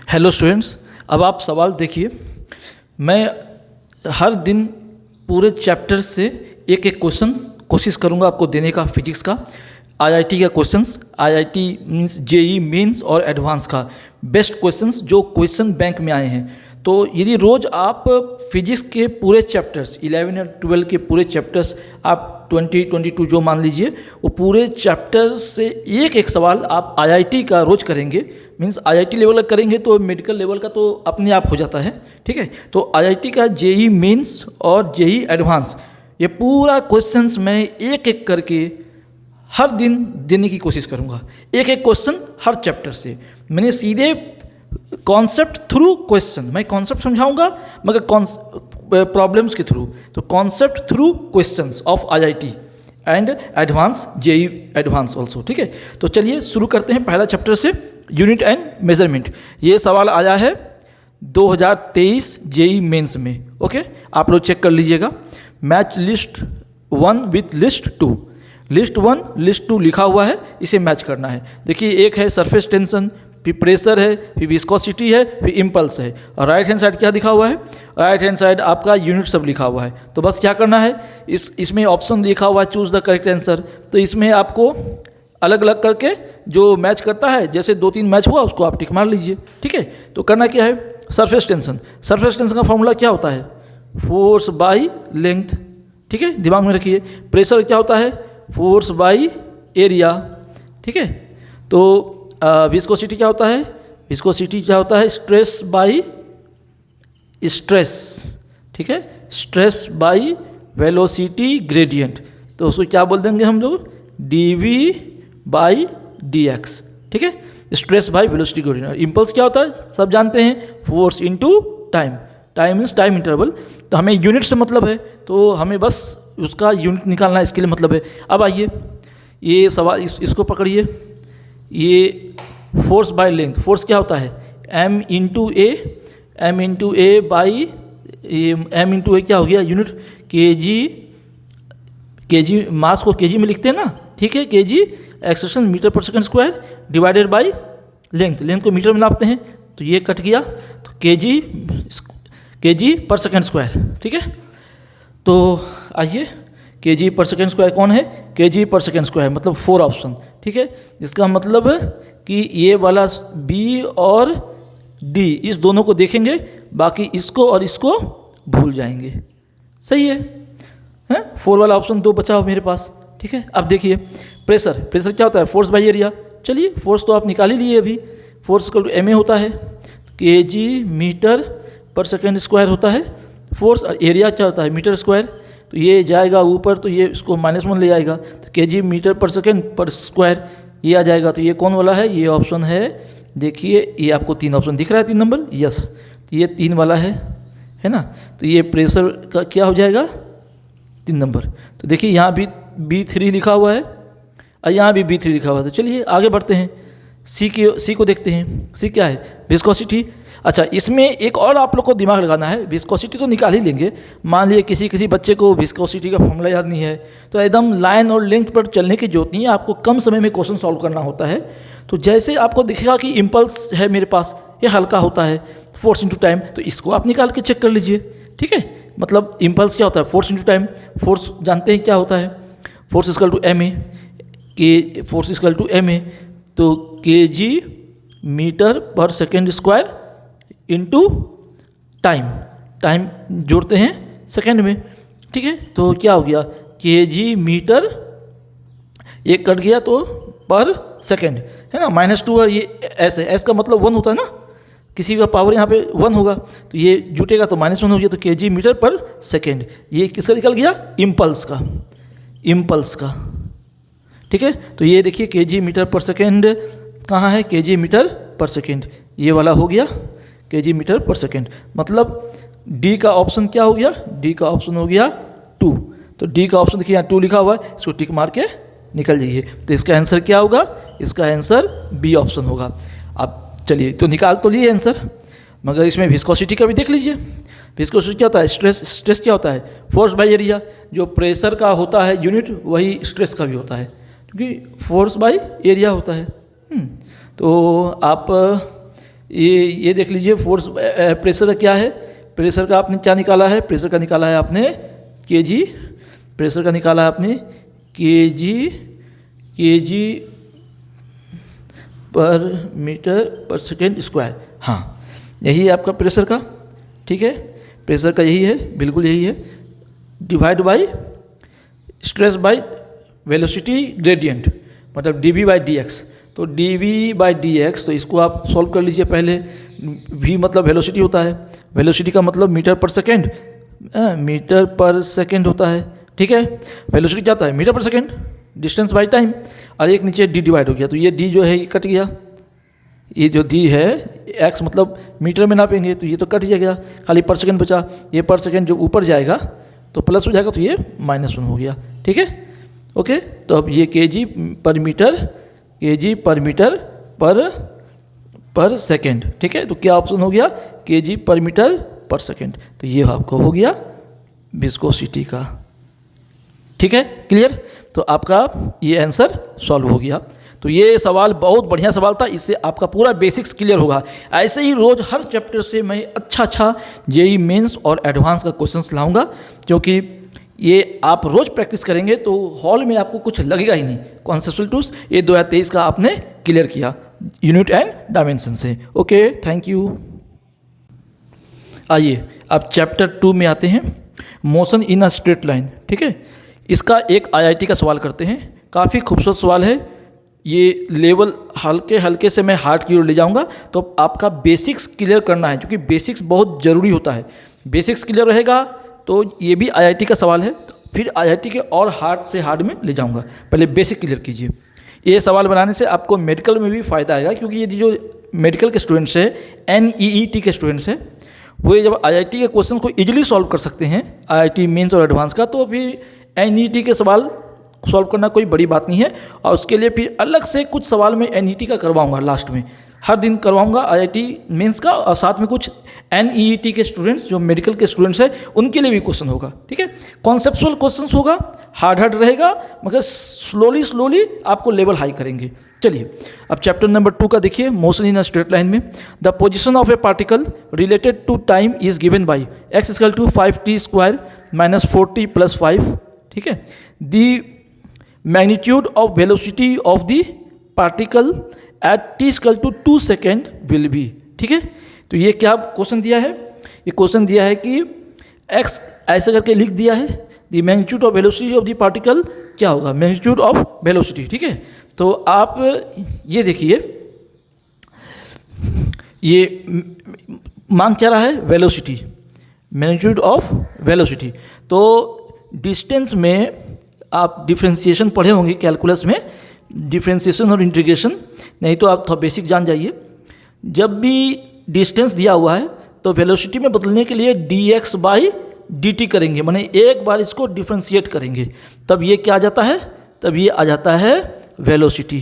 Hello students, अब आप सवाल देखिए। मैं हर दिन पूरे चैप्टर से एक एक क्वेश्चन कोशिश करूंगा आपको देने का, फिजिक्स का, आईआईटी का questions, IIT means JEE mains और एडवांस का बेस्ट क्वेश्चंस जो क्वेश्चन बैंक में आए हैं। तो यदि रोज़ आप फिजिक्स के पूरे चैप्टर्स 11 और 12 के पूरे चैप्टर्स आप 2022 जो मान लीजिए, वो पूरे चैप्टर्स से एक एक सवाल आप आईआईटी का रोज़ करेंगे, मींस आईआईटी लेवल का करेंगे तो मेडिकल लेवल का तो अपने आप हो जाता है, ठीक है। तो आईआईटी का जेई मेंस और जेई एडवांस ये पूरा क्वेश्चंस मैं एक एक करके हर दिन देने की कोशिश करूँगा, एक एक क्वेश्चन हर चैप्टर से। मैंने सीधे कॉन्सेप्ट थ्रू क्वेश्चन, मैं कॉन्सेप्ट समझाऊंगा मगर प्रॉब्लम्स के थ्रू, तो concept through questions of IIT and advance JEE advance also, ठीक है। तो चलिए शुरू करते हैं पहला चैप्टर से, यूनिट एंड मेजरमेंट। ये सवाल आया है 2023 जेई मेंस में, ओके। आप लोग चेक कर लीजिएगा। Match list 1 with list 2, list 1 list 2 लिखा हुआ है, इसे मैच करना है। देखिए, एक है सरफेस टेंशन, फिर प्रेशर है, फिर विस्कोसिटी है, फिर इम्पल्स है, और राइट हैंड साइड क्या लिखा हुआ है? राइट हैंड साइड आपका यूनिट सब लिखा हुआ है। तो बस क्या करना है, इसमें ऑप्शन लिखा हुआ है चूज द करेक्ट आंसर, तो इसमें आपको अलग अलग करके जो मैच करता है, जैसे 2-3 मैच हुआ उसको आप टिक मार लीजिए, ठीक है। तो करना क्या है, सरफेस टेंशन, सरफेस टेंशन का फॉर्मूला क्या होता है? फोर्स बाई लेंथ, ठीक है, दिमाग में रखिए। प्रेशर क्या होता है? फोर्स बाई एरिया, ठीक है। तो विस्कोसिटी क्या होता है? विस्कोसिटी क्या होता है? स्ट्रेस बाई स्ट्रेस, ठीक है, स्ट्रेस बाई वेलोसिटी ग्रेडियंट, तो उसको क्या बोल देंगे हम लोग? dv बाई dx, ठीक है, stress by velocity gradient. Impulse क्या होता है? सब जानते हैं, force into time, time means time interval. तो हमें यूनिट से मतलब है, तो हमें बस उसका यूनिट निकालना है, इसके लिए मतलब है। अब आइए, ये सवाल इसको पकड़िए। ये फोर्स बाय लेंथ, फोर्स क्या होता है? m into A, M into A by M into A क्या हो गया? यूनिट केजी, मास को केजी में लिखते हैं ना, ठीक है। KG acceleration metre per second square divided by length, length को मीटर में नापते हैं, तो ये कट गया, तो केजी पर सेकंड स्क्वायर, ठीक है। तो आइए, केजी पर सेकंड स्क्वायर कौन है? केजी पर सेकंड स्क्वायर मतलब 4 ऑप्शन, ठीक है। इसका मतलब है कि ये वाला बी और डी, इस दोनों को देखेंगे, बाकी इसको और इसको भूल जाएंगे, सही है। 4 वाला ऑप्शन 2 बचा हो मेरे पास, ठीक है। अब देखिए, प्रेशर, प्रेशर क्या होता है? Force by area. चलिए, फोर्स तो आप निकाल ही लिए अभी, force equal to M A होता है, kg metre per second square होता है फोर्स, और एरिया क्या होता है? Metre square. तो ये जाएगा ऊपर, तो ये इसको -1 ले आएगा, तो केजी मीटर पर सेकंड पर स्क्वायर ये आ जाएगा। तो ये कौन वाला है? ये ऑप्शन है, देखिए ये आपको 3 ऑप्शन दिख रहा है, 3 नंबर, यस, ये 3 वाला है ना। तो ये प्रेशर का क्या हो जाएगा? 3 नंबर। तो देखिए यहाँ भी B3 लिखा हुआ है और यहाँ भी B3 लिखा हुआ है। तो चलिए आगे बढ़ते हैं, सी को देखते हैं। सी क्या है? विस्कोसिटी। अच्छा, इसमें एक और आप लोग को दिमाग लगाना है, विस्कोसिटी तो निकाल ही लेंगे, मान लिए किसी बच्चे को विस्कोसिटी का फॉर्मूला याद नहीं है, तो एकदम लाइन और लेंथ पर चलने की जरूरत नहीं है, आपको कम समय में क्वेश्चन सॉल्व करना होता है। तो जैसे आपको दिखेगा कि इम्पल्स है मेरे पास, ये हल्का होता है, फोर्स इंटू टाइम, तो इसको आप निकाल के चेक कर लीजिए, ठीक है। मतलब इम्पल्स क्या होता है? Force into time. फोर्स जानते हैं क्या होता है? Force equal to M A, के force equal to M A, तो K G metre per second square into time, time जोड़ते हैं सेकेंड में, ठीक है। तो क्या हो गया? के जी मीटर, एक कट गया तो पर सेकेंड, है ना, -2, और ये ऐसे, एस का मतलब 1 होता है ना, किसी का पावर यहाँ पे 1 होगा, तो ये जुटेगा तो -1 हो गया, तो केजी मीटर पर सेकेंड। ये किसका निकल गया? इम्पल्स का, इम्पल्स का, ठीक है। तो ये देखिए, केजी मीटर पर सेकेंड कहाँ है? केजी मीटर पर सेकेंड, ये वाला हो गया केजी मीटर पर सेकेंड। मतलब डी का ऑप्शन क्या हो गया? डी का ऑप्शन हो गया 2। तो डी का ऑप्शन देखिए यहाँ 2 लिखा हुआ है, इसको टिक मार के निकल जाइए। तो इसका आंसर क्या होगा? इसका आंसर बी ऑप्शन होगा। अब चलिए, तो निकाल तो लिए आंसर, मगर इसमें विस्कोसिटी का भी देख लीजिए। विस्कोसिटी क्या होता है? स्ट्रेस, स्ट्रेस क्या होता है? Force by area. जो प्रेशर का होता है यूनिट, वही स्ट्रेस का भी होता है, क्योंकि फोर्स बाई एरिया होता है। तो आप ये देख लीजिए फोर्स प्रेशर क्या है, प्रेशर का आपने क्या निकाला है, प्रेशर का निकाला है आपने केजी, प्रेशर का निकाला है आपने केजी पर मीटर पर सेकेंड स्क्वायर। हाँ, यही है आपका प्रेशर का, ठीक है, प्रेशर का यही है, बिल्कुल यही है, divide by stress by velocity gradient, मतलब dv बाई डी एक्स। तो dv बाई डी एक्स, तो इसको आप सॉल्व कर लीजिए पहले। v मतलब वेलोसिटी होता है, वेलोसिटी का मतलब metre per second, metre per second होता है, ठीक है। वेलोसिटी क्या होता है, metre per second, distance by time, और एक नीचे d डिवाइड हो गया, तो ये d जो है ये कट गया, ये जो d है x मतलब मीटर में नापेंगे तो ये तो कट गया, खाली पर सेकेंड बचा। ये पर सेकेंड जो ऊपर जाएगा तो प्लस हो जाएगा, तो ये -1 हो गया, ठीक है, ओके। तो अब ये केजी पर मीटर पर सेकेंड, ठीक है। तो क्या ऑप्शन हो गया, केजी पर मीटर पर सेकेंड। तो ये आपको हो गया विस्कोसिटी का, ठीक है, क्लियर। तो आपका ये आंसर सॉल्व हो गया। तो ये सवाल बहुत बढ़िया सवाल था, इससे आपका पूरा बेसिक्स क्लियर होगा। ऐसे ही रोज़ हर चैप्टर से मैं अच्छा जेईई मेंस और एडवांस का क्वेश्चंस लाऊंगा, क्योंकि ये आप रोज़ प्रैक्टिस करेंगे तो हॉल में आपको कुछ लगेगा ही नहीं। कॉन्सेप्चुअल टूल्स ये 2023 का आपने क्लियर किया यूनिट एंड डायमेंशन से। Okay, thank you. आइए अब चैप्टर 2 में आते हैं, motion in a straight line, ठीक है। इसका एक आईआईटी का सवाल करते हैं, काफ़ी खूबसूरत सवाल है। ये लेवल हल्के से मैं हार्ड की ओर ले जाऊंगा, तो आपका बेसिक्स क्लियर करना है, क्योंकि बेसिक्स बहुत ज़रूरी होता है। बेसिक्स क्लियर रहेगा तो ये भी आईआईटी का सवाल है, फिर आईआईटी के और हार्ड से हार्ड में ले जाऊंगा। पहले बेसिक क्लियर कीजिए। ये सवाल बनाने से आपको मेडिकल में भी फ़ायदा आएगा, क्योंकि ये जो मेडिकल के स्टूडेंट्स हैं, NEET के स्टूडेंट्स हैं, वो जब आईआईटी के क्वेश्चन को इजीली सॉल्व कर सकते हैं, आईआईटी मेंस और एडवांस का, तो फिर NEET के सवाल सॉल्व करना कोई बड़ी बात नहीं है। और उसके लिए फिर अलग से कुछ सवाल मैं NEET का करवाऊंगा, लास्ट में हर दिन करवाऊंगा आईआईटी मेंस का, और साथ में कुछ NEET के स्टूडेंट्स जो मेडिकल के स्टूडेंट्स हैं उनके लिए भी क्वेश्चन होगा, ठीक है। कॉन्सेप्चुअल क्वेश्चंस होगा, हार्ड रहेगा, मगर स्लोली आपको लेवल हाई करेंगे। चलिए अब चैप्टर नंबर 2 का देखिए, motion in a straight line में the position of a particle related to time is given by x = 5t² - 4t + 5, ठीक है। The magnitude of velocity of the particle at t = 2 second will be, ठीक है। तो ये क्या question दिया है, ये क्वेश्चन दिया है कि x ऐसे करके लिख दिया है, the magnitude of velocity of the particle क्या होगा, मैग्नीट्यूड ऑफ वेलोसिटी, ठीक है। तो आप ये देखिए, ये मांग क्या रहा है, वेलोसिटी, मैग्नीट्यूड ऑफ वेलोसिटी। तो डिस्टेंस में आप डिफ्रेंशिएशन पढ़े होंगे कैलकुलस में, डिफ्रेंशिएशन और इंटीग्रेशन, नहीं तो आप थोड़ा बेसिक जान जाइए। जब भी डिस्टेंस दिया हुआ है तो वेलोसिटी में बदलने के लिए dx/dt करेंगे, माने एक बार इसको डिफ्रेंशिएट करेंगे, तब ये क्या आ जाता है, तब ये आ जाता है वेलोसिटी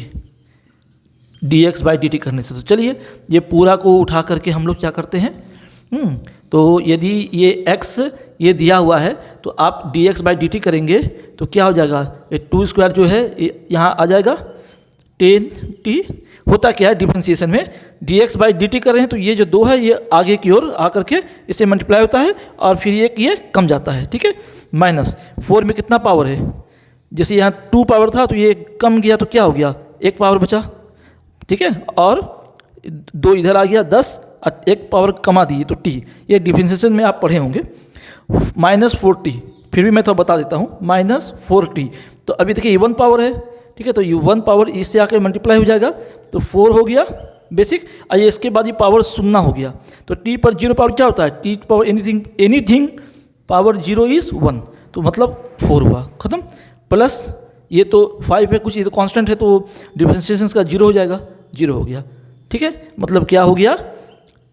dx/dt करने से। तो चलिए ये पूरा को उठा करके हम लोग क्या करते हैं, तो यदि ये x ये दिया हुआ है तो आप dx/dt करेंगे तो क्या हो जाएगा, ये 2² जो है यहाँ आ जाएगा 10t। होता क्या है डिफ्रेंशिएशन में, dx/dt कर रहे हैं तो ये जो 2 है ये आगे की ओर आकर के इससे मल्टीप्लाई होता है, और फिर ये कम जाता है, ठीक है। -4 में कितना पावर है, जैसे यहाँ 2 पावर था तो ये कम गया तो क्या हो गया, 1 पावर बचा, ठीक है। और 2 इधर आ गया 10, 1 पावर कमा दी तो t, ये डिफ्रेंशिएशन में आप पढ़े होंगे। -4t, फिर भी मैं तो बता देता हूँ, -4t। तो अभी देखिए ये 1 पावर है, ठीक है, तो ये 1 पावर इससे आकर मल्टीप्लाई हो जाएगा तो 4 हो गया बेसिक। आइए इसके बाद ये पावर सुनना हो गया, तो t पर 0 पावर क्या होता है, t power anything power 0 is 1, तो मतलब 4 हुआ, ख़त्म। प्लस ये तो 5 है कुछ, ये तो कांस्टेंट है, तो डिफरेंशिएशन का 0 हो जाएगा, 0 हो गया, ठीक है। मतलब क्या हो गया,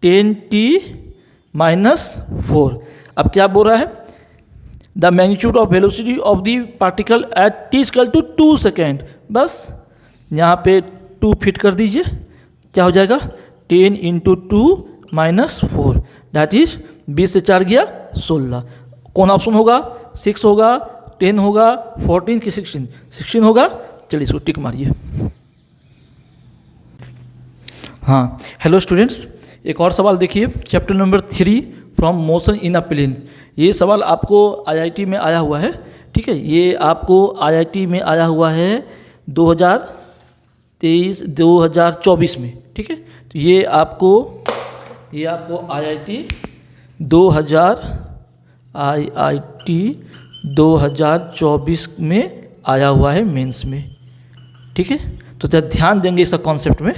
10t - 4। अब क्या बोल रहा है, the magnitude of velocity of the particle at t = 2 second. बस यहाँ पे 2 फिट कर दीजिए, क्या हो जाएगा 10 × 2 - 4, दैट इज 20 से 4 गया 16। कौन ऑप्शन होगा, 6 होगा, 10 होगा, 14 कि 16 होगा। चलिए इसको टिक मारिए। हाँ हेलो स्टूडेंट्स, एक और सवाल देखिए, chapter number 3 from motion in a plane. ये सवाल आपको आईआईटी में आया हुआ है, ठीक है। ये आपको आईआईटी में आया हुआ है 2023-2024 में, ठीक है। तो ये आपको आईआईटी 2024 में आया हुआ है मेंस में, ठीक है। तो ध्यान देंगे इस कॉन्सेप्ट में,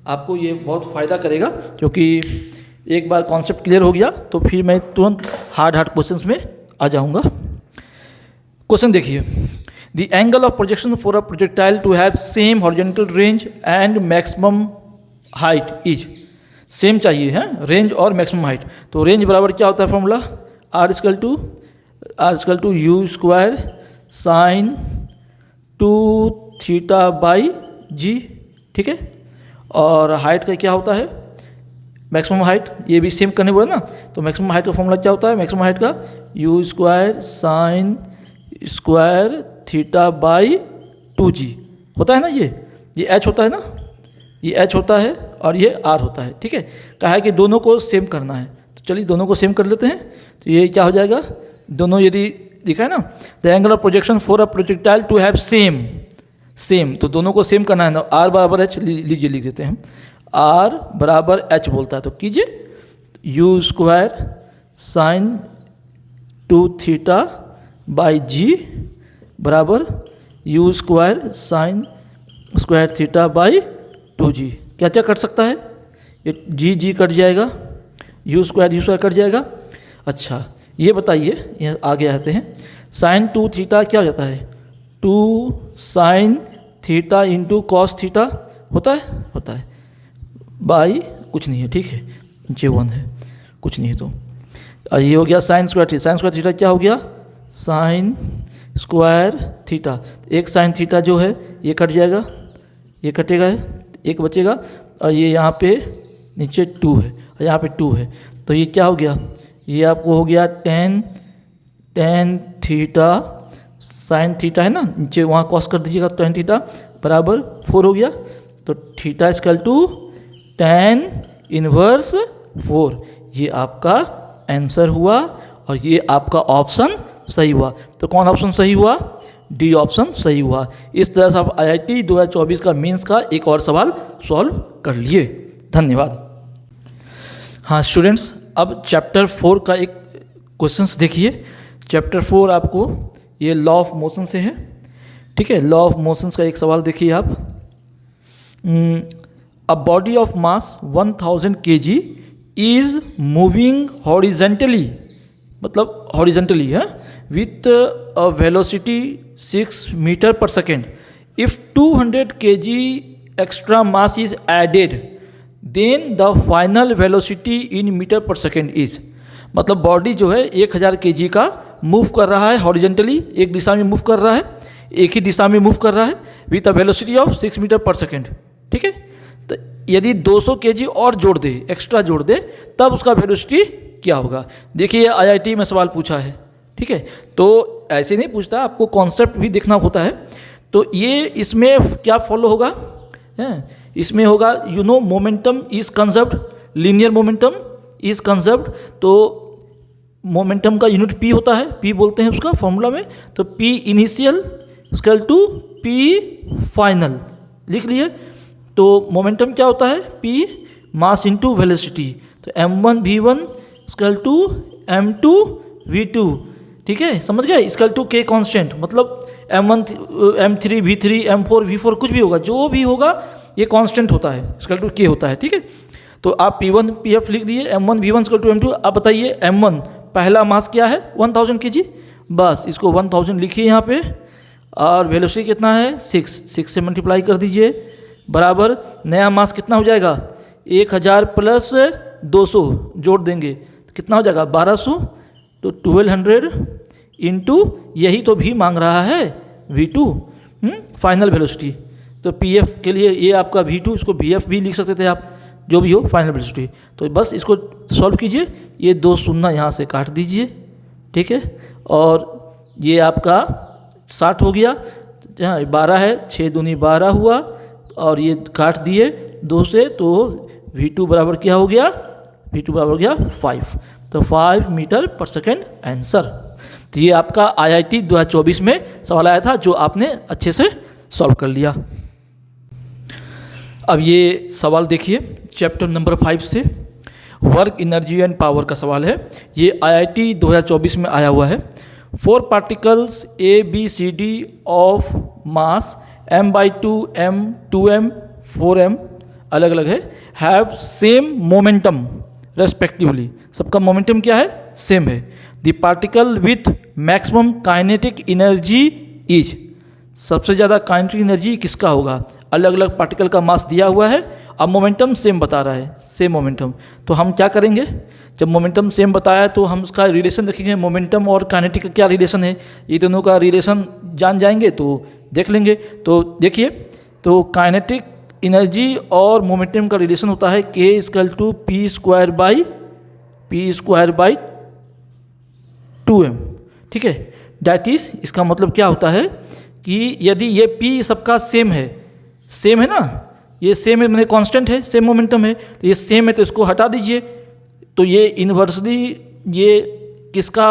आपको ये बहुत फ़ायदा करेगा, क्योंकि एक बार कॉन्सेप्ट क्लियर हो गया तो फिर मैं तुरंत हार्ड क्वेश्चंस में आ जाऊंगा। क्वेश्चन देखिए, the angle of projection for a projectile to have same horizontal range and maximum height is, same चाहिए है रेंज और मैक्सिमम हाइट। तो रेंज बराबर क्या होता है formula, R equal to U square sine 2θ/g, ठीक है। और हाइट का क्या होता है, मैक्सिमम हाइट, ये भी सेम करने बोले ना। तो मैक्सिमम हाइट का फॉर्मूला क्या होता है, मैक्सिमम हाइट का you square sine square θ/2g होता है ना। ये h होता है ना, ये h होता है और ये r होता है, ठीक है। कहा है कि दोनों को सेम करना है, तो चलिए दोनों को सेम कर लेते हैं। तो ये क्या हो जाएगा, दोनों यदि दिखा है ना, the angle of projection for a projectile to have same, तो दोनों को सेम करना है ना। r बराबर h लीजिए, लिख देते हैं, r बराबर h बोलता है तो कीजिए, u स्क्वायर साइन 2θ/g बराबर u square sine square θ/2g। क्या क्या कट सकता है, ये जी कट जाएगा, u स्क्वायर कट जाएगा। अच्छा ये बताइए, यहाँ आगे आते हैं, साइन 2θ क्या हो जाता है, 2 sine theta into cos theta होता है बाई कुछ नहीं है, ठीक है, नीचे 1 है, कुछ नहीं है। तो ये हो गया साइन स्क्वायर थीटा क्या हो गया, साइन स्क्वायर थीटा। एक साइन थीटा जो है ये कट जाएगा, ये कटेगा, एक बचेगा, और ये यहाँ पे नीचे 2 है और यहाँ पे 2 है, तो ये क्या हो गया, ये आपको हो गया टेन थीटा साइन थीटा है ना, नीचे वहाँ कॉस कर दीजिएगा, टेन थीटा बराबर 4 हो गया। तो theta equal to tan inverse 4, ये आपका आंसर हुआ और ये आपका ऑप्शन सही हुआ। तो कौन ऑप्शन सही हुआ, डी ऑप्शन सही हुआ। इस तरह से आप आईआईटी 2024 का मेंस का एक और सवाल सॉल्व कर लिए। धन्यवाद। हाँ स्टूडेंट्स, अब चैप्टर 4 का एक क्वेश्चंस देखिए। चैप्टर 4 आपको ये लॉ ऑफ मोशन से है, ठीक है। लॉ ऑफ मोशंस का एक सवाल देखिए आप, a body of mass 1000 kg is moving horizontally, मतलब हॉरिजेंटली है, with a velocity 6 metre per second. If 200 kg extra mass is added then the final velocity in metre per second is, मतलब body जो है 1000 kg का move कर रहा है horizontally, एक दिशा में मूव कर रहा है, एक ही दिशा में मूव कर रहा है with a velocity of 6 metre per second, ठीक है। तो यदि 200 kg और जोड़ दे, एक्स्ट्रा जोड़ दे, तब उसका वेलोसिटी क्या होगा। देखिए आईआईटी में सवाल पूछा है, ठीक है। तो ऐसे नहीं पूछता, आपको कॉन्सेप्ट भी देखना होता है। तो ये इसमें क्या फॉलो होगा, इसमें होगा momentum is conserved, linear momentum is conserved. तो मोमेंटम का यूनिट पी होता है, पी बोलते हैं उसका फॉर्मूला में। तो P initial equal to P final, लिख लिए। तो मोमेंटम क्या होता है, पी मास इनटू वेलोसिटी। तो m1 v1 equal to m2 v2, ठीक है, समझ गए। इक्वल टू के कांस्टेंट, मतलब m1 m3 v3 m4 v4 कुछ भी होगा, जो भी होगा ये कांस्टेंट होता है, इक्वल टू के होता है, ठीक है। तो आप p1 pf लिख दिए, m1 v1 equal to m2। आप बताइए m1 पहला मास क्या है, 1000 kg, बस इसको 1000 लिखिए यहाँ पे, और वेलोसिटी कितना है 6 से मल्टीप्लाई कर दीजिए, बराबर नया मास कितना हो जाएगा 1000 प्लस 200 जोड़ देंगे तो कितना हो जाएगा 1200। तो 1200 इंटू यही तो भी मांग रहा है v2 फाइनल वेलोसिटी। तो pf के लिए ये आपका v2, इसको vf भी लिख सकते थे आप, जो भी हो फाइनल वेलोसिटी। तो बस इसको सॉल्व कीजिए, ये 2 शून्य यहाँ से काट दीजिए, ठीक है। और ये आपका 60 हो गया, जहाँ 12 है, 6 दूनी 12 हुआ, और ये काट दिए 2 से, तो V2 बराबर क्या हो गया, V2 बराबर हो गया 5, तो 5 मीटर पर सेकेंड आंसर। तो ये आपका IIT 2024 में सवाल आया था जो आपने अच्छे से सॉल्व कर लिया। अब ये सवाल देखिए चैप्टर नंबर 5 से, वर्क एनर्जी एंड पावर का सवाल है। ये IIT 2024 में आया हुआ है। 4 particles ABCD of mass m/2 m 2m 4m अलग अलग है, हैव सेम मोमेंटम रेस्पेक्टिवली। सबका मोमेंटम क्या है, सेम है। The particle with maximum kinetic energy is, सबसे ज़्यादा काइनेटिक एनर्जी किसका होगा। अलग अलग पार्टिकल का मास दिया हुआ है, अब मोमेंटम सेम बता रहा है, सेम मोमेंटम। तो हम क्या करेंगे, जब मोमेंटम सेम बताया तो हम उसका रिलेशन देखेंगे, मोमेंटम और काइनेटिक का क्या रिलेशन है, ये दोनों का रिलेशन जान जाएंगे तो देख लेंगे। तो देखिए, तो काइनेटिक एनर्जी और मोमेंटम का रिलेशन होता है K = P² / 2m, ठीक है। डैट इज, इसका मतलब क्या होता है कि यदि ये P सबका सेम है, सेम है ना, ये सेम है, मैंने कांस्टेंट है, सेम मोमेंटम है, तो ये सेम है तो इसको हटा दीजिए, तो ये इन्वर्सली ये किसका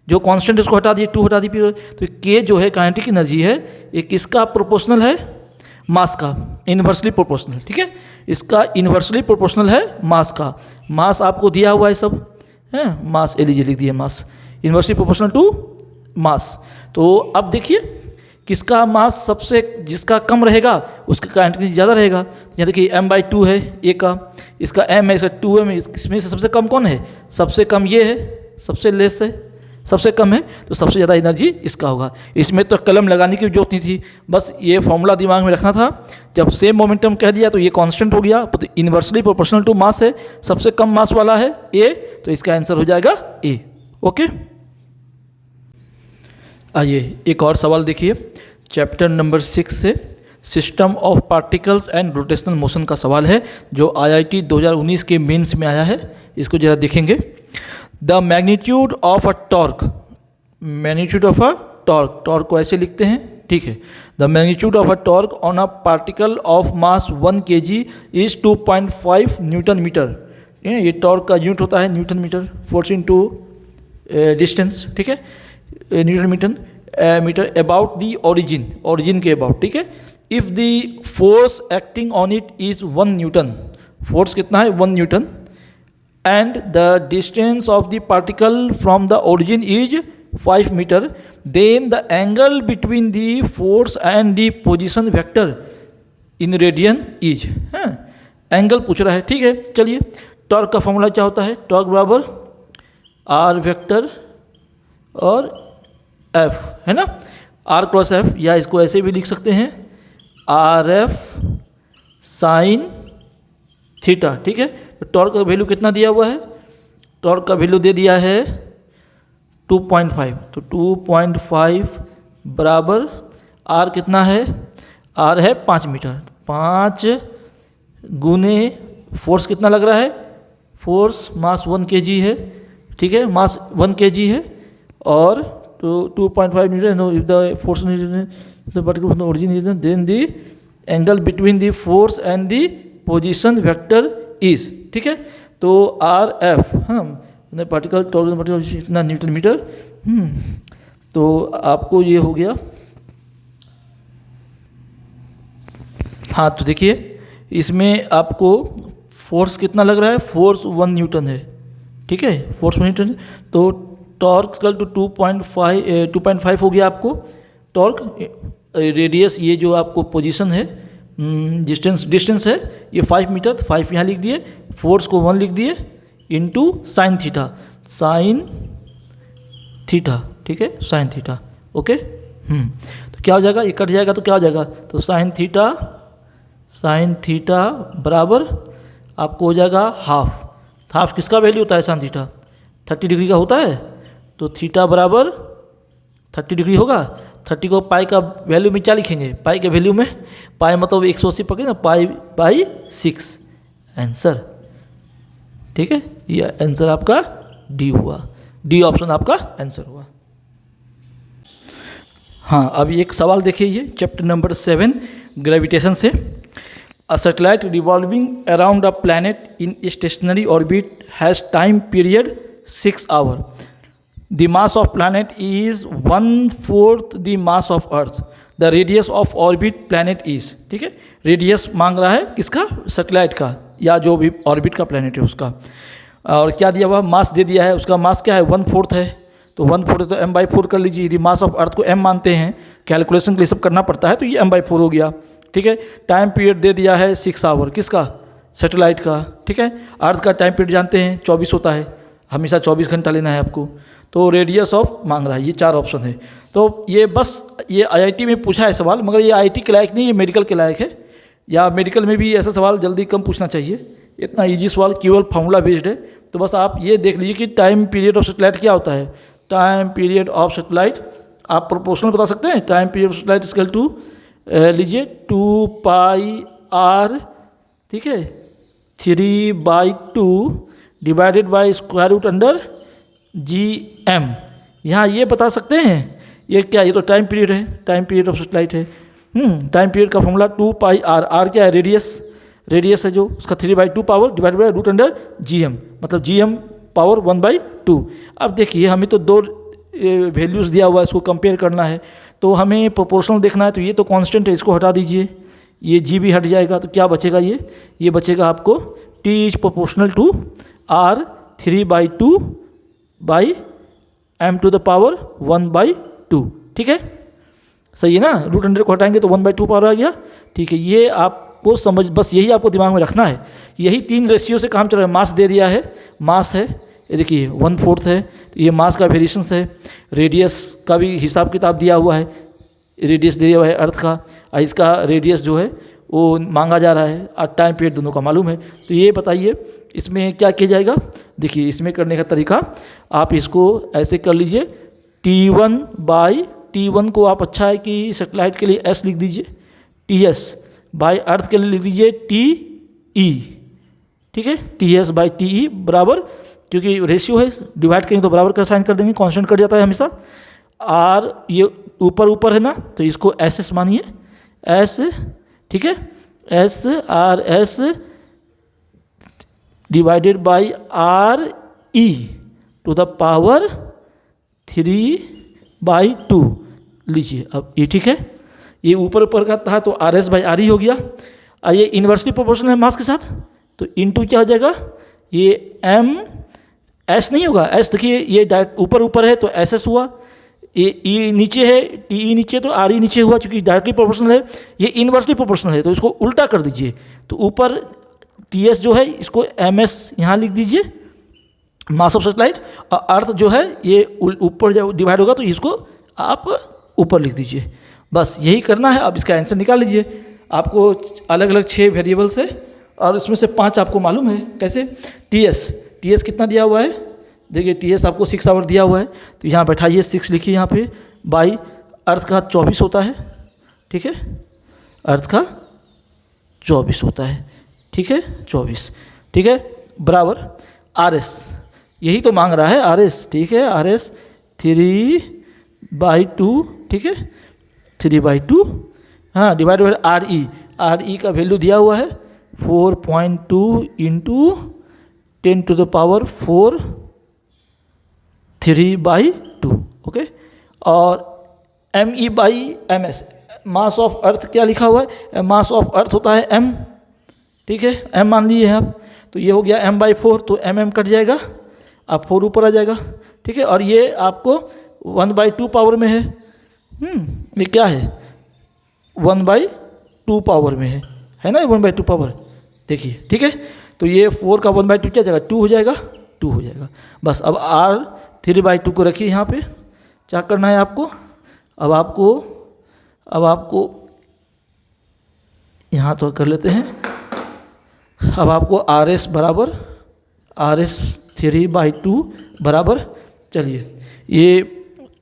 जो कांस्टेंट है उसको हटा दीजिए, 2 हटा दीजिए, तो K जो है काइनेटिक एनर्जी है, ये किसका प्रोपोर्शनल है, मास का, इन्वर्सली प्रोपोर्शनल, ठीक है। इसका इन्वर्सली प्रोपोर्शनल है मास का। मास आपको दिया हुआ है सब है, मास एलिजी लिख दिया, मास इन्वर्सली प्रोपोर्शनल टू मास। तो अब देखिए किसका मास सबसे, जिसका कम रहेगा उसका काइनेटिक एनर्जी ज़्यादा रहेगा। यहाँ देखिए m/2 है A का, इसका m है, इसका 2m है, इसमें से सबसे कम कौन है, सबसे कम ये है, सबसे लेस है, सबसे कम है, तो सबसे ज़्यादा एनर्जी इसका होगा। इसमें तो कलम लगाने की जरूरत नहीं थी, बस ये फॉर्मूला दिमाग में रखना था। जब सेम मोमेंटम कह दिया तो ये कांस्टेंट हो गया, तो इन्वर्सली प्रोपोर्शनल टू मास है, सबसे कम मास वाला है A, तो इसका आंसर हो जाएगा A। ओके, आइए एक और सवाल देखिए चैप्टर नंबर 6 से, system of particles and rotational motion का सवाल है जो IIT 2019 के मेंस में आया है। इसको जरा देखेंगे। The magnitude of a torque, magnitude of a torque, torque को ऐसे लिखते हैं, ठीक है। The magnitude of a torque on a particle of mass 1 kg is 2.5 newton metre. ये टॉर्क का यूनिट होता है newton metre, force into distance, ठीक है, newton metre about the origin, origin के अबाउट, ठीक है। If the force acting on it is 1 newton, force कितना है 1 newton, and the distance of the particle from the origin is 5 metre, then the angle between the force and the position vector in radian is, है angle पूछ रहा है, ठीक है। चलिए, torque का फॉर्मूला क्या होता है, टॉर्क बराबर आर वेक्टर और F, है ना, R क्रॉस F, या इसको ऐसे भी लिख सकते हैं RF साइन थीटा, ठीक है। तो टॉर्क का वैल्यू कितना दिया हुआ है, टॉर्क का वैल्यू दे दिया है 2.5, तो 2.5 बराबर R कितना है, R है 5 मीटर, 5 गुने फोर्स कितना लग रहा है, फोर्स मास 1 kg है, ठीक है, मास 1 kg है, और तो 2.5 metre, no if the force the particle origin is then the angle between the force and the position vector is, ठीक है। तो RF, हाँ, पार्टिकल टॉर्क पार्टिकल इतना न्यूटन मीटर, तो आपको ये हो गया। हाँ, तो देखिए इसमें आपको फोर्स कितना लग रहा है, फोर्स 1 न्यूटन है, ठीक है, फोर्स 1 न्यूटन, तो टॉर्क इक्वल टू 2.5 हो गया आपको टॉर्क। रेडियस ये जो आपको पोजीशन है, डिस्टेंस है ये 5 मीटर, 5 यहाँ लिख दिए, फोर्स को 1 लिख दिए, इनटू साइन थीटा, ठीक है, साइन थीटा, ओके। तो क्या हो जाएगा, ये कट जाएगा तो क्या हो जाएगा, तो साइन थीटा बराबर आपको हो जाएगा हाफ किसका वैल्यू होता है, साइन थीटा 30 डिग्री का होता है, तो थीटा बराबर 30 डिग्री होगा। 30 को पाई का वैल्यू में क्या लिखेंगे, पाई के वैल्यू में, पाई मतलब 180 पकड़े ना, पाई 6 आंसर, ठीक है। ये आंसर आपका डी हुआ, डी ऑप्शन आपका आंसर हुआ। हाँ, अब एक सवाल देखिए, ये चैप्टर नंबर 7 ग्रेविटेशन से। A satellite revolving around a planet in stationary orbit has time period 6 hours. The mass of planet is 1/4 the mass of Earth. The radius of orbit planet is, ठीक है, radius मांग रहा है किसका, satellite का या जो भी ऑर्बिट का प्लानट है उसका। और क्या दिया हुआ, मास दे दिया है, उसका मास क्या है 1/4 है, तो 1/4 तो m/4 कर लीजिए। यदि मास ऑफ अर्थ को m मानते हैं, कैलकुलेशन के लिए सब करना पड़ता है, तो ये m/4 हो गया। ठीक है, टाइम पीरियड दे दिया है 6 आवर, किसका, सैटेलाइट का। ठीक है, अर्थ का टाइम पीरियड जानते हैं 24 होता है, हमेशा 24 घंटा लेना है आपको। तो रेडियस ऑफ मांग रहा है, ये 4 ऑप्शन है। तो ये बस ये IIT में पूछा है सवाल, मगर ये IIT के लायक नहीं, ये मेडिकल के लायक है, या मेडिकल में भी ऐसा सवाल जल्दी कम पूछना चाहिए। इतना ईजी सवाल केवल फार्मूला बेस्ड है। तो बस आप ये देख लीजिए कि टाइम पीरियड ऑफ सैटेलाइट क्या होता है। टाइम पीरियड ऑफ सैटेलाइट आप प्रोपोर्शनल बता सकते हैं। Time period of satellite equal to लीजिए 2πr, ठीक है, 3/2 divided by square root under GM। यहाँ ये बता सकते हैं ये क्या, ये तो टाइम पीरियड है, टाइम पीरियड ऑफ सैटेलाइट है। टाइम पीरियड का फॉर्मूला 2πr, r क्या है, रेडियस है जो, उसका 3/2 power divide by root under GM, मतलब GM पावर 1/2। अब देखिए हमें तो 2 वैल्यूज़ दिया हुआ है, इसको कंपेयर करना है, तो हमें प्रोपोर्शनल देखना है। तो ये तो कांस्टेंट है, इसको हटा दीजिए, ये G भी हट जाएगा, तो क्या बचेगा, ये बचेगा आपको T is proportional to R 3/2 by m to the power 1/2। ठीक है, सही है ना, रूट अंडर को हटाएंगे तो 1/2 पावर आ गया। ठीक है, ये आपको समझ, बस यही आपको दिमाग में रखना है, यही 3 रेशियो से काम चल रहा है। मास दे दिया है, मास है ये देखिए 1/4 है, तो ये मास का वेरिएशंस है। रेडियस का भी हिसाब किताब दिया हुआ है, रेडियस दिया हुआ है अर्थ का, इसका रेडियस जो है वो मांगा जा रहा है, और टाइम पीरियड दोनों का मालूम है। तो ये बताइए इसमें क्या किया जाएगा। देखिए इसमें करने का तरीका, आप इसको ऐसे कर लीजिए, T1 को आप अच्छा है कि सैटेलाइट के लिए S लिख दीजिए, TS बाई अर्थ के लिए लिख दीजिए TE। ठीक है, TS बाई TE बराबर, क्योंकि रेशियो है, डिवाइड करेंगे तो बराबर का साइन कर देंगे, कांस्टेंट कट जाता है हमेशा। R ये ऊपर है ना, तो इसको SS मानिए, S, ठीक है, SRS divided by RE to the power 3/2 लीजिए। अब ये ठीक है, ये ऊपर का था तो RS बाई RE हो गया। ये इन्वर्सली प्रोपोर्शनल है मास के साथ, तो इनटू क्या हो जाएगा, ये M S नहीं होगा, S देखिए ये डायरेक्ट ऊपर है तो SS हुआ, ये E नीचे है, TE नीचे तो RE नीचे हुआ, क्योंकि डायरेक्टली प्रोपोर्शनल है। ये इन्वर्सली प्रोपोर्शनल है, तो इसको उल्टा कर दीजिए, तो ऊपर TS जो है इसको MS यहाँ लिख दीजिए, मास ऑफ सैटेलाइट, और अर्थ जो है ये ऊपर जब डिवाइड होगा तो इसको आप ऊपर लिख दीजिए। बस यही करना है। अब इसका आंसर निकाल लीजिए। आपको अलग अलग 6 वेरिएबल्स है, और इसमें से 5 आपको मालूम है। कैसे, TS कितना दिया हुआ है, देखिए TS आपको 6 आवर दिया हुआ है, तो यहाँ बैठाइए 6 लिखिए यहाँ पे, बाई अर्थ का 24 होता है, ठीक है, अर्थ का 24 होता है, ठीक है, 24, ठीक है, बराबर RS, यही तो मांग रहा है RS, ठीक है, RS 3/2, ठीक है, 3/2, हाँ, डिवाइड बाई RE का वैल्यू दिया हुआ है 4.2 into 10 to the power 4 3/2, okay. और ME/MS, मास ऑफ अर्थ क्या लिखा हुआ है, मास ऑफ अर्थ होता है M, ठीक है, M मान लिए हैं आप, तो ये हो गया M/4, तो MM कट जाएगा, आप 4 ऊपर आ जाएगा, ठीक है। और ये आपको 1/2 पावर में है, ये क्या है 1/2 पावर में है ना, 1/2 पावर, देखिए, ठीक है। तो ये 4 का 1/2 क्या जाएगा, 2 हो जाएगा, 2 हो जाएगा। बस अब R 3/2 को रखिए यहाँ पे, क्या करना है आपको, अब आपको यहाँ तो कर लेते हैं। अब आपको RS बराबर RS 3/2 बराबर, चलिए ये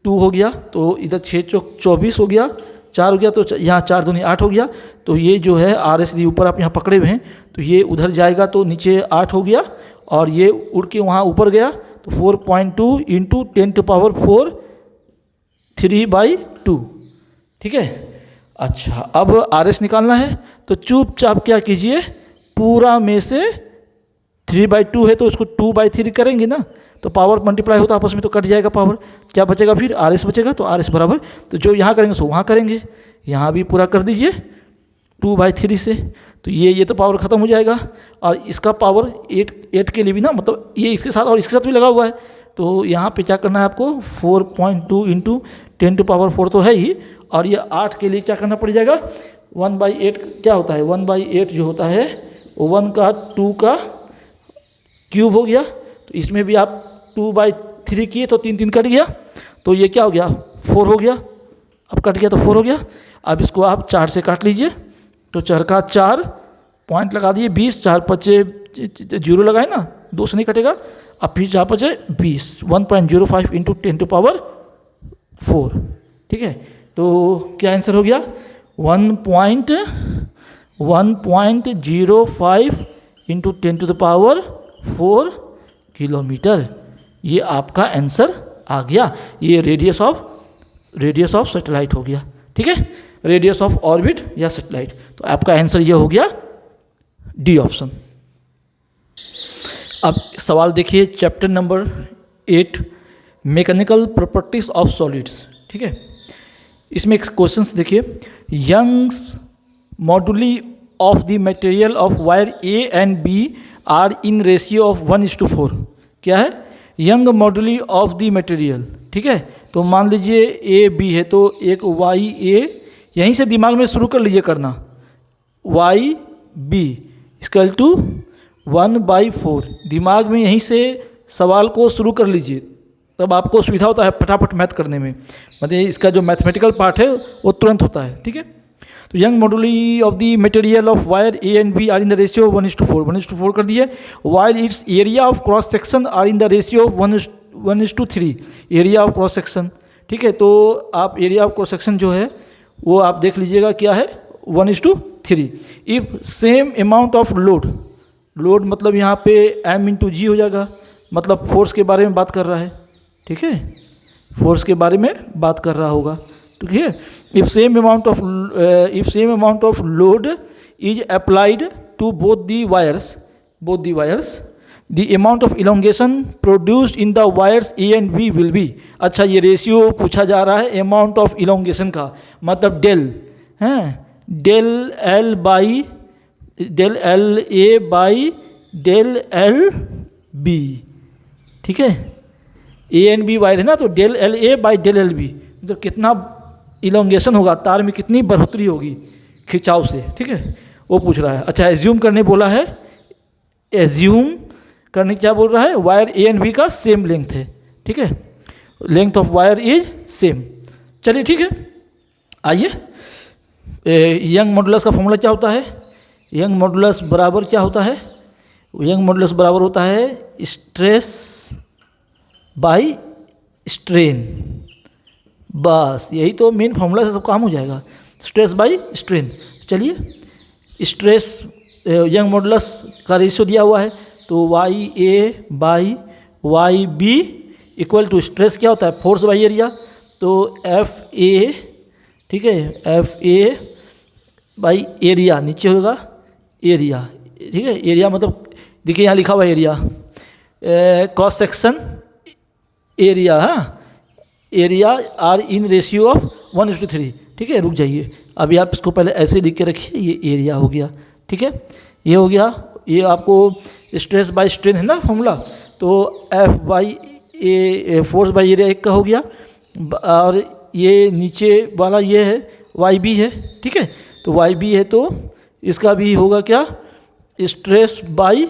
2 हो गया, तो इधर 6 चौक 24 हो गया, 4 हो गया, तो यहाँ 4 दूनी 8 हो गया। तो ये जो है RS दी ऊपर आप यहाँ पकड़े हुए हैं, तो ये उधर जाएगा तो नीचे 8 हो गया, और ये उड़ के वहाँ ऊपर गया, तो 4.2 इंटू 10 टू पावर 4 3/2, ठीक है। अच्छा, अब आर एस निकालना है तो चुपचाप क्या कीजिए, पूरा में से 3/2 है तो उसको 2/3 करेंगे ना, तो पावर मल्टीप्लाई होता आपस में तो कट जाएगा पावर, क्या बचेगा फिर आर एस बचेगा। तो आर एस बराबर, तो जो यहाँ करेंगे सो वहाँ करेंगे, यहाँ भी पूरा कर दीजिए 2/3 से, तो ये तो पावर ख़त्म हो जाएगा। और इसका पावर 8 के लिए भी ना, मतलब ये इसके साथ और इसके साथ भी लगा हुआ है, तो यहाँ पे क्या करना है आपको 4.2 इंटू 10⁴ तो है ही, और ये 8 के लिए क्या करना पड़ जाएगा 1/8 क्या होता है 1/8 जो होता है वो 1 का 2 का क्यूब हो गया। तो इसमें भी आप 2/3 किए तो 3 कट गया, तो ये क्या हो गया 4 हो गया, अब कट गया तो 4 हो गया। अब इसको आप 4 से काट लीजिए, तो 4 का 4 पॉइंट लगा दिए 20, 4 5 0 लगाए ना, 2 से नहीं कटेगा। अब फिर 4 5 20, 1.05 इंटू 10⁴, ठीक है। तो क्या आंसर हो गया 1.05 इंटू 10⁴ किलोमीटर, ये आपका आंसर आ गया। ये रेडियस ऑफ सैटेलाइट हो गया, ठीक है, रेडियस ऑफ ऑर्बिट या सैटेलाइट। तो आपका आंसर ये हो गया डी ऑप्शन। अब सवाल देखिए chapter number 8 mechanical properties of solids, ठीक है। इसमें एक क्वेश्चंस देखिए, Young's moduli of the material of wire A and B are in ratio of 1:4। क्या है Young moduli of the material, ठीक है। तो मान लीजिए ए बी है, तो एक वाई ए यहीं से दिमाग में शुरू कर लीजिए करना, वाई बी इक्वल टू 1/4, दिमाग में यहीं से सवाल को शुरू कर लीजिए, तब आपको सुविधा होता है फटाफट मैथ करने में, मतलब इसका जो मैथमेटिकल पार्ट है वो तुरंत होता है, ठीक है। तो Young moduli of the material of wire A and B are in the ratio 1:4 कर दिए, while its area of cross section are in the ratio of 1:3, area of cross section, ठीक है। तो आप एरिया ऑफ क्रॉस सेक्शन जो है वो आप देख लीजिएगा क्या है 1:3। If same amount of load मतलब यहाँ पे m/g हो जाएगा, मतलब फोर्स के बारे में बात कर रहा है, ठीक है, फोर्स के बारे में बात कर रहा होगा, ठीक है। If same amount of load is applied to both the wires the amount of elongation produced in the wires A and B will be. अच्छा, ये रेशियो पूछा जा रहा है अमाउंट ऑफ इलोंगेशन का, मतलब del L A by del L B, ठीक है। ए एंड बी वायर है ना, तो del L A by del L B, तो कितना इलोंगेशन होगा, तार में कितनी बढ़ोतरी होगी खिंचाव से, ठीक है, वो पूछ रहा है। अच्छा, एज्यूम करने बोला है, एज्यूम करने क्या बोल रहा है, वायर ए एंड बी का सेम लेंथ है, ठीक है, length of wire is same. चलिए ठीक है, आइए यंग मॉडुलस का फॉर्मूला क्या होता है, यंग मॉडुलस बराबर क्या होता है, यंग मॉडुलस बराबर होता है स्ट्रेस बाई स्ट्रेन, बस यही तो मेन फॉर्मूला से सब काम हो जाएगा, स्ट्रेस बाई स्ट्रेन। चलिए स्ट्रेस यंग मॉडुलस का रेशियो दिया हुआ है, तो Y A by Y B equal to stress क्या होता है फोर्स बाई एरिया, तो एफ ए, ठीक है, एफ ए बाई एरिया नीचे होगा एरिया, ठीक है, एरिया मतलब देखिए यहाँ लिखा हुआ एरिया, क्रॉस सेक्शन एरिया, हाँ, area are in ratio of 1:3, ठीक है। रुक जाइए, अभी आप इसको पहले ऐसे लिख के रखिए, ये एरिया हो गया, ठीक है, ये हो गया, ये आपको स्ट्रेस बाय स्ट्रेन है ना फॉर्मूला, तो F by a force by area एक का हो गया, और ये नीचे वाला ये है वाई बी है, ठीक है, तो वाई बी है तो इसका भी होगा क्या stress by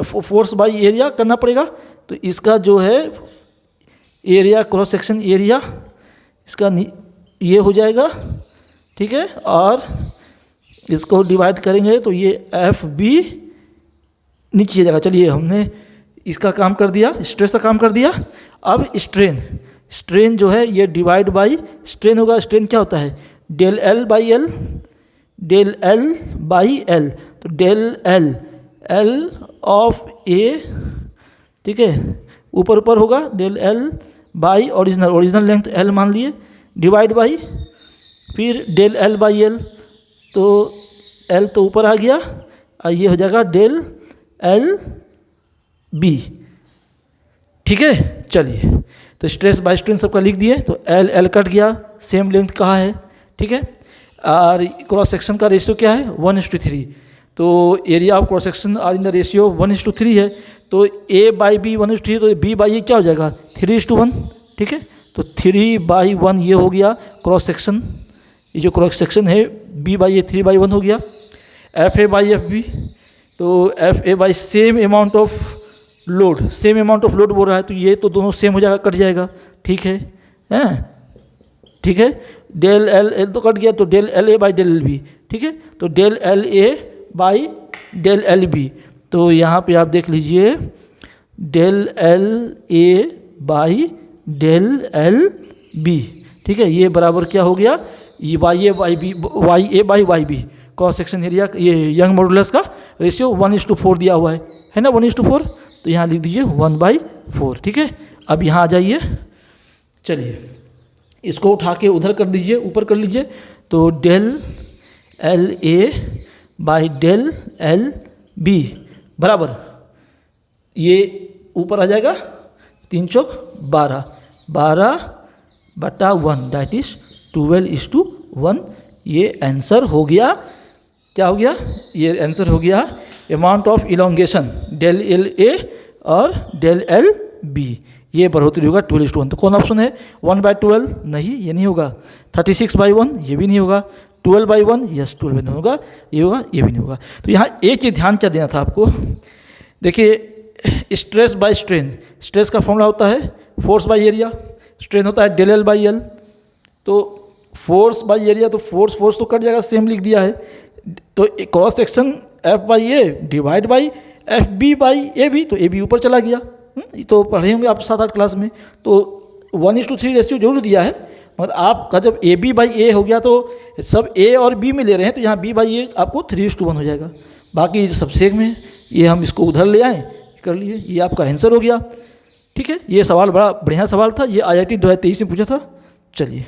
force by area करना पड़ेगा, तो इसका जो है एरिया क्रॉस सेक्शन एरिया इसका ये हो जाएगा, ठीक है, और इसको डिवाइड करेंगे तो ये एफ बी नीचे जाएगा। चलिए हमने इसका काम कर दिया, स्ट्रेस का काम कर दिया। अब स्ट्रेन जो है ये डिवाइड बाई स्ट्रेन होगा, स्ट्रेन क्या होता है डेल एल बाई एल, तो डेल एल ऑफ ए, ठीक है, ऊपर होगा del L by original length L मान लिए, डिवाइड बाई फिर डेल एल बाई एल, तो एल तो ऊपर आ गया और ये हो जाएगा डेल एल बी। ठीक है, चलिए तो स्ट्रेस बाय स्ट्रेन सबका लिख दिए, तो एल एल कट गया, सेम लेंथ कहाँ है। ठीक है, और क्रॉस सेक्शन का रेशियो क्या है 1:3, तो area of cross section are in the ratio 1:3 है, तो ए बाई बी 1:3, तो बी बाई ए क्या हो जाएगा 3:1। ठीक है, तो 3/1 ये हो गया क्रॉस सेक्शन, ये जो क्रॉस सेक्शन है बी बाई ए 3/1 हो गया। F A by F B, तो F A by same amount of load, same amount of load बोल रहा है, तो ये तो दोनों सेम हो जाएगा, कट जाएगा। ठीक है, ठीक है, डेल एल एल तो कट गया, तो del L A by del L B. ठीक है, तो del L A by del L B, तो यहाँ पे आप देख लीजिए del L A by del L B. ठीक है, ये बराबर क्या हो गया, ये Y A by B, Y A by Y B, cross section area, ये यंग मॉडुलस का रेशियो 1:4 दिया हुआ है ना, 1:4, तो यहाँ लिख दीजिए 1/4। ठीक है, अब यहाँ आ जाइए, चलिए इसको उठा के उधर कर दीजिए, ऊपर कर लीजिए, तो del L A by del L B बराबर ये ऊपर आ जाएगा 3 चौक 12, 12/1 दैट इज 12:1। ये आंसर हो गया, क्या हो गया, ये आंसर हो गया amount of elongation del L A और डेल एल बी, ये बढ़ोतरी होगा 12:1। तो कौन ऑप्शन है 1/12, नहीं ये नहीं होगा। 36/1 ये भी नहीं होगा। 12/1 यस 12 नहीं होगा, ये होगा, ये भी नहीं होगा। तो यहाँ एक चीज़ ध्यान क्या देना था आपको, देखिए स्ट्रेस बाय स्ट्रेन, स्ट्रेस का फॉर्मूला होता है फोर्स बाय एरिया, स्ट्रेन होता है डेल एल बाई एल, तो फोर्स बाय एरिया, तो फोर्स तो कट जाएगा, सेम लिख दिया है, तो cross section F by A divide by F B by A B, तो ए बी ऊपर चला गया। ये तो पढ़े होंगे आप 7-8 क्लास में, तो 1:3 रेशियो जरूर दिया है, मगर आपका जब ए बी बाई ए हो गया तो सब ए और बी में ले रहे हैं, तो यहाँ बी बाई ए आपको 3:1 हो जाएगा। बाकी सब सेम में, ये हम इसको उधर ले आए, कर लिए, ये आपका आंसर हो गया। ठीक है, ये सवाल बड़ा बढ़िया सवाल था, ये IIT 2023 में पूछा था। चलिए।